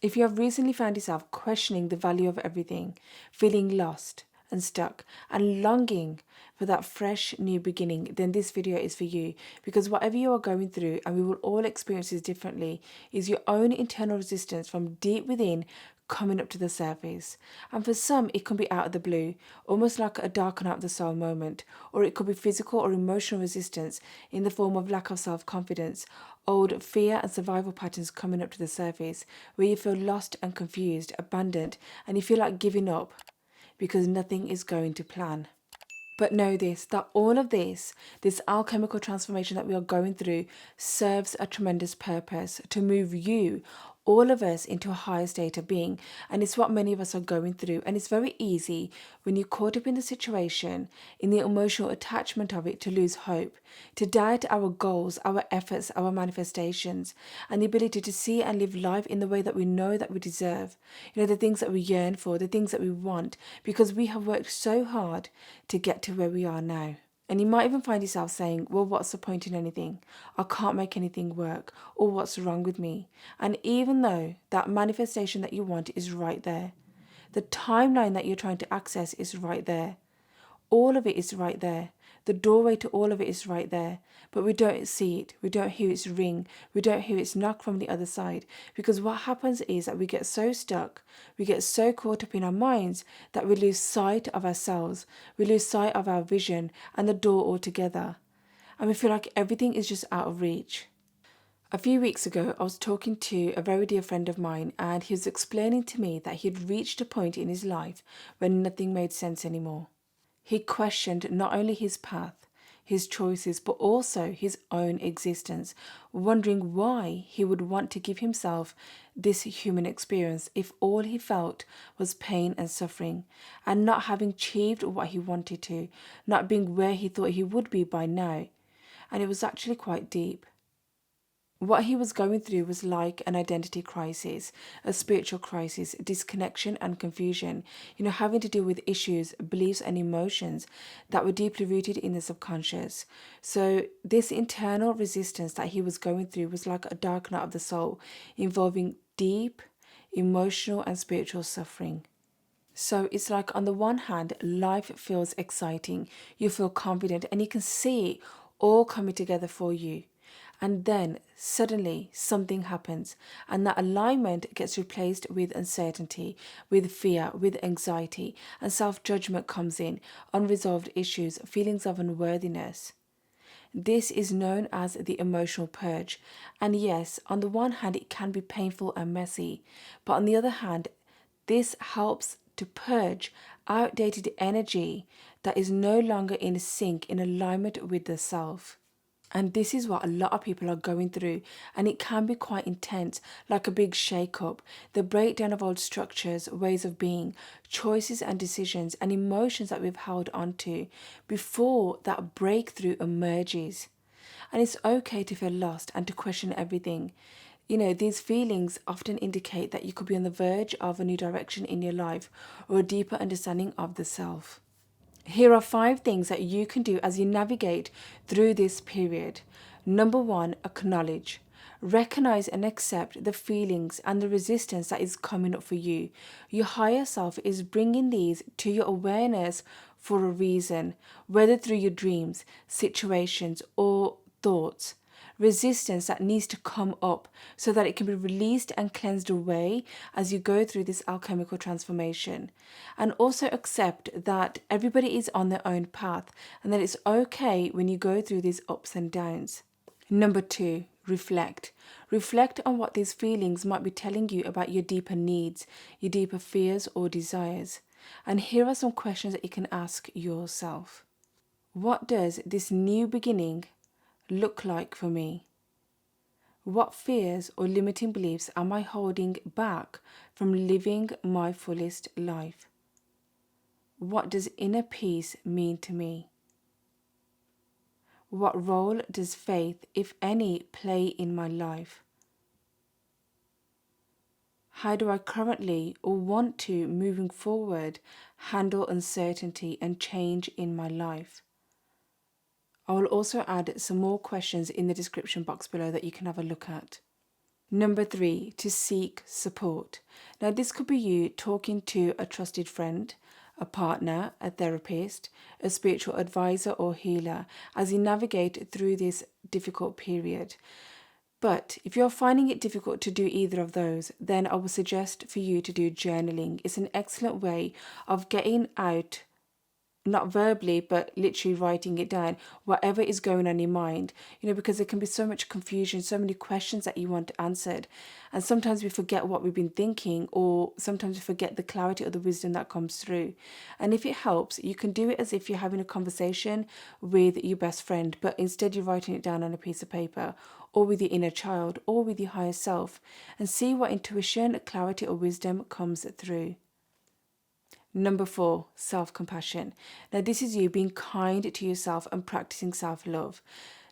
If you have recently found yourself questioning the value of everything, feeling lost and stuck, and longing for that fresh new beginning, then this video is for you. Because whatever you are going through, and we will all experience this differently, is your own internal resistance from deep within coming up to the surface. And for some, it can be out of the blue, almost like a dark night of the soul moment, or it could be physical or emotional resistance in the form of lack of self-confidence, old fear and survival patterns coming up to the surface, where you feel lost and confused, abandoned, and you feel like giving up because nothing is going to plan. But know this, that all of this alchemical transformation that we are going through serves a tremendous purpose to move you, all of us, into a higher state of being. And it's what many of us are going through. And it's very easy when you're caught up in the situation, in the emotional attachment of it, to lose hope, to doubt our goals, our efforts, our manifestations, and the ability to see and live life in the way that we know that we deserve. You know, the things that we yearn for, the things that we want, because we have worked so hard to get to where we are now. And you might even find yourself saying, well, what's the point in anything? I can't make anything work. Or what's wrong with me? And even though that manifestation that you want is right there, the timeline that you're trying to access is right there. All of it is right there. The doorway to all of it is right there. But we don't see it. We don't hear its ring. We don't hear its knock from the other side. Because what happens is that we get so stuck, we get so caught up in our minds that we lose sight of ourselves. We lose sight of our vision and the door altogether. And we feel like everything is just out of reach. A few weeks ago, I was talking to a very dear friend of mine, and he was explaining to me that he had reached a point in his life where nothing made sense anymore. He questioned not only his path, his choices, but also his own existence, wondering why he would want to give himself this human experience if all he felt was pain and suffering, and not having achieved what he wanted to, not being where he thought he would be by now. And it was actually quite deep. What he was going through was like an identity crisis, a spiritual crisis, disconnection and confusion, having to deal with issues, beliefs and emotions that were deeply rooted in the subconscious. So this internal resistance that he was going through was like a dark night of the soul, involving deep emotional and spiritual suffering. So it's like, on the one hand, life feels exciting, you feel confident, and you can see it all coming together for you. And then suddenly something happens, and that alignment gets replaced with uncertainty, with fear, with anxiety, and self-judgment comes in, unresolved issues, feelings of unworthiness. This is known as the emotional purge. And yes, on the one hand, it can be painful and messy, but on the other hand, this helps to purge outdated energy that is no longer in sync, in alignment with the self. And this is what a lot of people are going through, and it can be quite intense, like a big shake-up, the breakdown of old structures, ways of being, choices and decisions and emotions that we've held onto before that breakthrough emerges. And it's okay to feel lost and to question everything. These feelings often indicate that you could be on the verge of a new direction in your life, or a deeper understanding of the self. Here are 5 things that you can do as you navigate through this period. Number 1, acknowledge. Recognize and accept the feelings and the resistance that is coming up for you. Your higher self is bringing these to your awareness for a reason, whether through your dreams, situations, or thoughts. Resistance that needs to come up so that it can be released and cleansed away as you go through this alchemical transformation. And also accept that everybody is on their own path, and that it's okay when you go through these ups and downs. Number 2, reflect. Reflect on what these feelings might be telling you about your deeper needs, your deeper fears or desires. And here are some questions that you can ask yourself. What does this new beginning look like for me? What fears or limiting beliefs am I holding back from living my fullest life? What does inner peace mean to me? What role does faith, if any, play in my life? How do I currently, or want to, moving forward, handle uncertainty and change in my life? I will also add some more questions in the description box below that you can have a look at. Number 3, to seek support. Now, this could be you talking to a trusted friend, a partner, a therapist, a spiritual advisor or healer as you navigate through this difficult period. But if you're finding it difficult to do either of those, then I would suggest for you to do journaling. It's an excellent way of getting out, not verbally, but literally writing it down, whatever is going on in your mind, because there can be so much confusion, so many questions that you want answered. And sometimes we forget what we've been thinking, or sometimes we forget the clarity or the wisdom that comes through. And if it helps, you can do it as if you're having a conversation with your best friend, but instead you're writing it down on a piece of paper, or with your inner child, or with your higher self, and see what intuition, clarity, or wisdom comes through. Number 4, self-compassion. Now, this is you being kind to yourself and practicing self-love.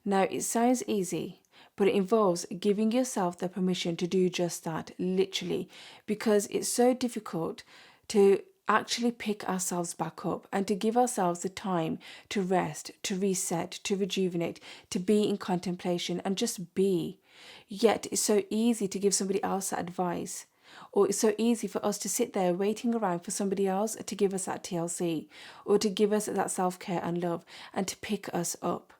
Now, it sounds easy, but it involves giving yourself the permission to do just that, literally, because it's so difficult to actually pick ourselves back up and to give ourselves the time to rest, to reset, to rejuvenate, to be in contemplation and just be. Yet, it's so easy to give somebody else that advice. Or it's so easy for us to sit there waiting around for somebody else to give us that TLC, or to give us that self-care and love, and to pick us up.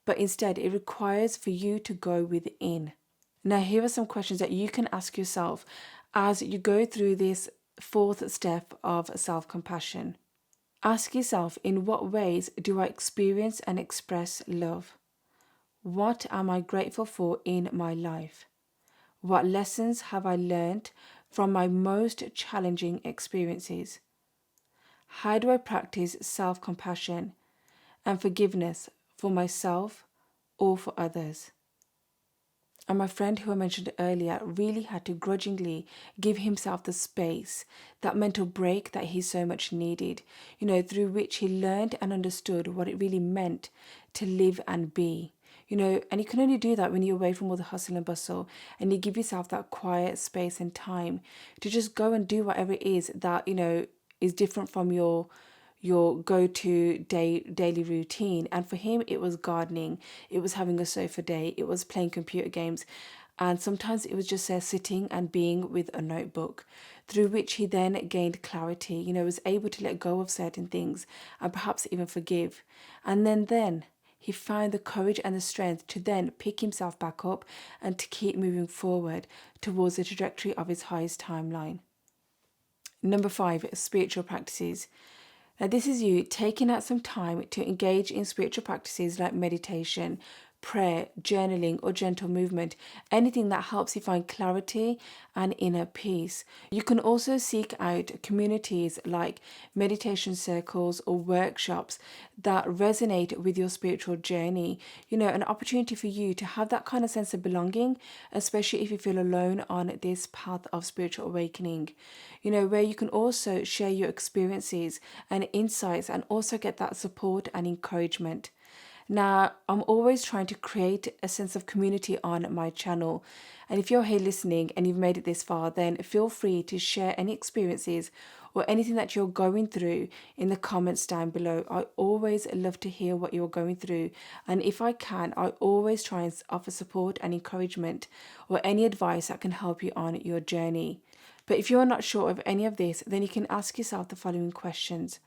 But instead, it requires for you to go within. Now, here are some questions that you can ask yourself as you go through this 4th step of self-compassion. Ask yourself, in what ways do I experience and express love? What am I grateful for in my life? What lessons have I learned from my most challenging experiences? How do I practice self-compassion and forgiveness for myself or for others? And my friend who I mentioned earlier really had to grudgingly give himself the space, that mental break that he so much needed, through which he learned and understood what it really meant to live and be. And you can only do that when you're away from all the hustle and bustle, and you give yourself that quiet space and time to just go and do whatever it is that, is different from your go-to daily routine. And for him, it was gardening, it was having a sofa day, it was playing computer games, and sometimes it was just sitting and being with a notebook, through which he then gained clarity, was able to let go of certain things and perhaps even forgive. And then he found the courage and the strength to then pick himself back up and to keep moving forward towards the trajectory of his highest timeline. Number 5, spiritual practices. Now, this is you taking out some time to engage in spiritual practices like meditation, prayer, journaling, or gentle movement, anything that helps you find clarity and inner peace. You can also seek out communities like meditation circles or workshops that resonate with your spiritual journey. An opportunity for you to have that kind of sense of belonging, especially if you feel alone on this path of spiritual awakening. Where you can also share your experiences and insights and also get that support and encouragement. Now, I'm always trying to create a sense of community on my channel. And if you're here listening and you've made it this far, then feel free to share any experiences or anything that you're going through in the comments down below. I always love to hear what you're going through. And if I can, I always try and offer support and encouragement or any advice that can help you on your journey. But if you're not sure of any of this, then you can ask yourself the following questions.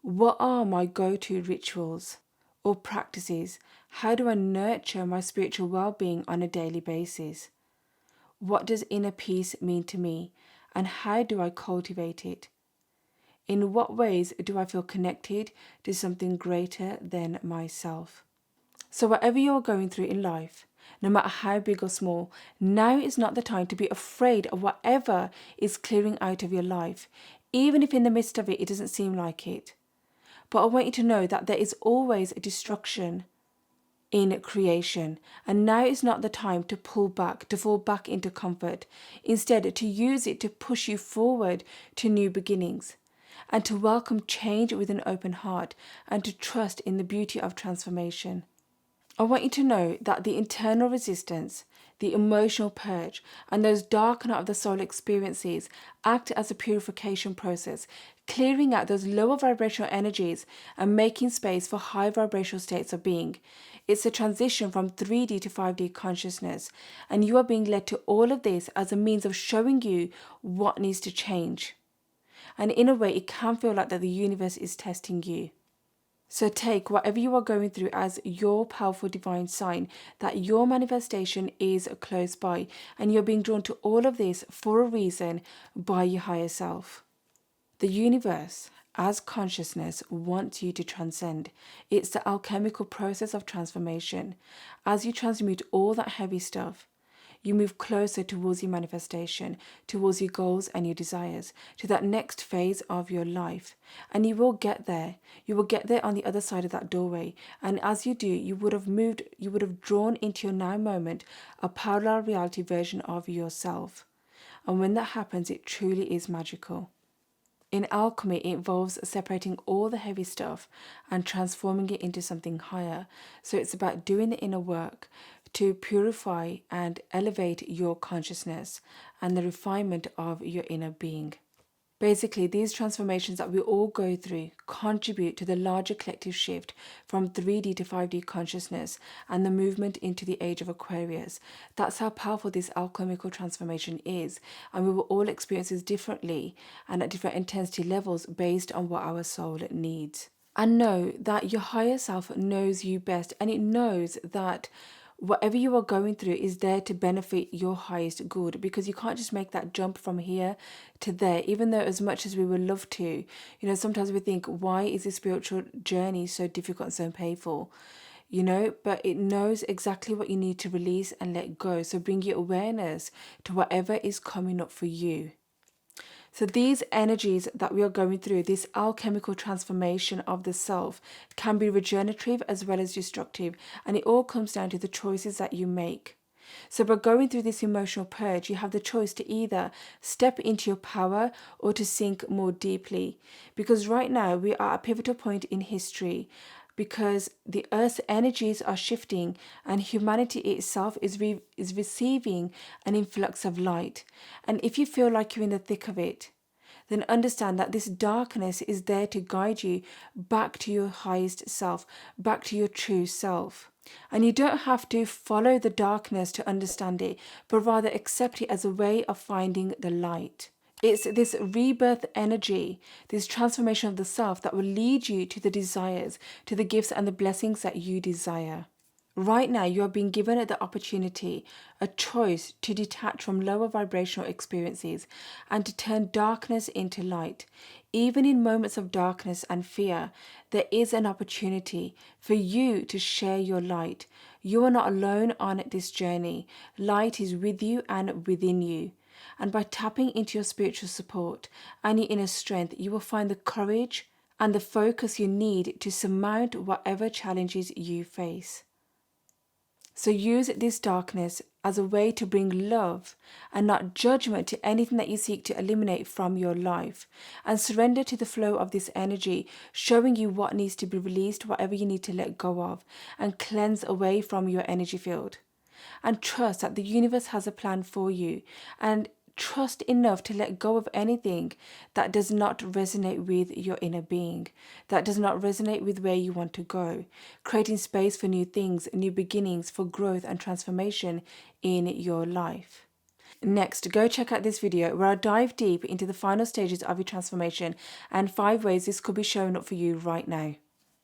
What are my go-to rituals or practices? How do I nurture my spiritual well-being on a daily basis? What does inner peace mean to me, and how do I cultivate it? In what ways do I feel connected to something greater than myself? So whatever you're going through in life, no matter how big or small, now is not the time to be afraid of whatever is clearing out of your life, even if in the midst of it, it doesn't seem like it. But I want you to know that there is always a destruction in creation. And now is not the time to pull back, to fall back into comfort. Instead, to use it to push you forward to new beginnings and to welcome change with an open heart and to trust in the beauty of transformation. I want you to know that the internal resistance, the emotional purge, and those dark night of the soul experiences act as a purification process, clearing out those lower vibrational energies and making space for high vibrational states of being. It's a transition from 3D to 5D consciousness. And you are being led to all of this as a means of showing you what needs to change. And in a way, it can feel like that the universe is testing you. So take whatever you are going through as your powerful divine sign that your manifestation is close by, and you're being drawn to all of this for a reason by your higher self. The universe, as consciousness, wants you to transcend. It's the alchemical process of transformation. As you transmute all that heavy stuff, you move closer towards your manifestation, towards your goals and your desires, to that next phase of your life. And you will get there. You will get there on the other side of that doorway. And as you do, you would have drawn into your now moment a parallel reality version of yourself. And when that happens, it truly is magical. In alchemy, it involves separating all the heavy stuff and transforming it into something higher. So it's about doing the inner work to purify and elevate your consciousness and the refinement of your inner being. Basically, these transformations that we all go through contribute to the larger collective shift from 3D to 5D consciousness and the movement into the age of Aquarius. That's how powerful this alchemical transformation is, and we will all experience this differently and at different intensity levels based on what our soul needs. And know that your higher self knows you best, and it knows that whatever you are going through is there to benefit your highest good, because you can't just make that jump from here to there, even though as much as we would love to. Sometimes we think, why is this spiritual journey so difficult and so painful? But it knows exactly what you need to release and let go. So bring your awareness to whatever is coming up for you. So these energies that we are going through, this alchemical transformation of the self, can be regenerative as well as destructive. And it all comes down to the choices that you make. So by going through this emotional purge, you have the choice to either step into your power or to sink more deeply. Because right now we are at a pivotal point in history, because the Earth's energies are shifting and humanity itself is receiving an influx of light. And if you feel like you're in the thick of it, then understand that this darkness is there to guide you back to your highest self, back to your true self. And you don't have to follow the darkness to understand it, but rather accept it as a way of finding the light. It's this rebirth energy, this transformation of the self that will lead you to the desires, to the gifts and the blessings that you desire. Right now, you are being given the opportunity, a choice to detach from lower vibrational experiences and to turn darkness into light. Even in moments of darkness and fear, there is an opportunity for you to share your light. You are not alone on this journey. Light is with you and within you. And by tapping into your spiritual support and your inner strength, you will find the courage and the focus you need to surmount whatever challenges you face. So use this darkness as a way to bring love and not judgment to anything that you seek to eliminate from your life. And surrender to the flow of this energy, showing you what needs to be released, whatever you need to let go of, and cleanse away from your energy field. And trust that the universe has a plan for you, and trust enough to let go of anything that does not resonate with your inner being, that does not resonate with where you want to go, creating space for new things, new beginnings, for growth and transformation in your life. Next, go check out this video where I dive deep into the final stages of your transformation and 5 ways this could be showing up for you right now.